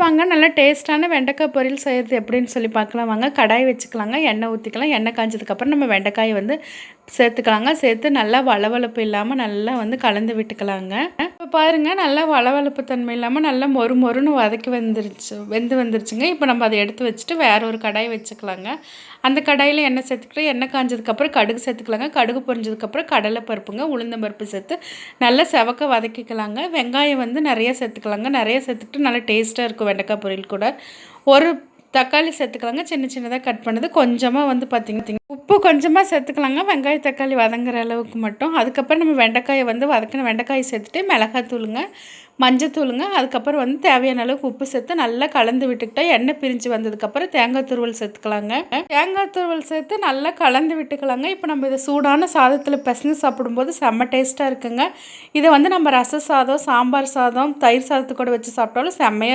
வாங்க நல்லா டேஸ்ட்டான வெண்டைக்காய் பொரியல் செய்கிறது எப்படின்னு சொல்லி பார்க்கலாம் வாங்க. கடாய் வச்சுக்கலாங்க, எண்ணெய் ஊற்றிக்கலாம். எண்ணெய் காய்ஞ்சதுக்கப்புறம் நம்ம வெண்டைக்காயை வந்து சேர்த்துக்கலாங்க. சேர்த்து நல்லா வளவளப்பு இல்லாமல் நல்லா வந்து கலந்து விட்டுக்கலாங்க. இப்போ பாருங்கள், நல்லா வளவளப்பு தன்மை இல்லாமல் நல்லா மொறு மொறுன்னு வெந்து வந்துருச்சுங்க. இப்போ நம்ம அதை எடுத்து வச்சுட்டு வேற ஒரு கடாய் வச்சுக்கலாங்க. அந்த கடாயில் எண்ணெய் சேர்த்துக்கிட்டு எண்ணெய் காய்ஞ்சதுக்கப்புறம் கடுகு சேர்த்துக்கலாங்க. கடுகு பொரிஞ்சதுக்கப்புறம் கடலை பருப்புங்க, உளுந்தம் பருப்பு சேர்த்து நல்லா செவக்க வதக்கிக்கலாங்க. வெங்காயம் வந்து நிறைய சேர்த்துக்கலாங்க. நிறைய சேர்த்துக்கிட்டு நல்லா டேஸ்ட்டாக இருக்கும் வெண்டைக்காய் பொரியல் கூட. ஒரு தக்காளி சேர்த்துக்கலாங்க, சின்ன சின்னதாக கட் பண்ணது. கொஞ்சமாக வந்து பார்த்திங்கன்னா உப்பு கொஞ்சமாக சேர்த்துக்கலாங்க, வெங்காயம் தக்காளி வதங்குற அளவுக்கு மட்டும். அதுக்கப்புறம் நம்ம வெண்டைக்காயை வந்து வதக்கின வெண்டைக்காயை சேர்த்துட்டு மிளகாத்தூளுங்க, மஞ்சத்தூளுங்க, அதுக்கப்புறம் வந்து தேவையான அளவுக்கு உப்பு சேர்த்து நல்லா கலந்து விட்டுக்கிட்டா எண்ணெய் பிரிஞ்சு வந்ததுக்கப்புறம் தேங்காய் துருவல் சேர்த்துக்கலாங்க. தேங்காய் துருவல் சேர்த்து நல்லா கலந்து விட்டுக்கலாங்க. இப்போ நம்ம இதை சூடான சாதத்தில் பிசைஞ்சு சாப்பிடும்போது செம்ம டேஸ்ட்டாக இருக்குங்க. இதை வந்து நம்ம ரச சாதம், சாம்பார் சாதம், தயிர் சாதத்து கூட வச்சு சாப்பிட்டாலும் செம்மையாக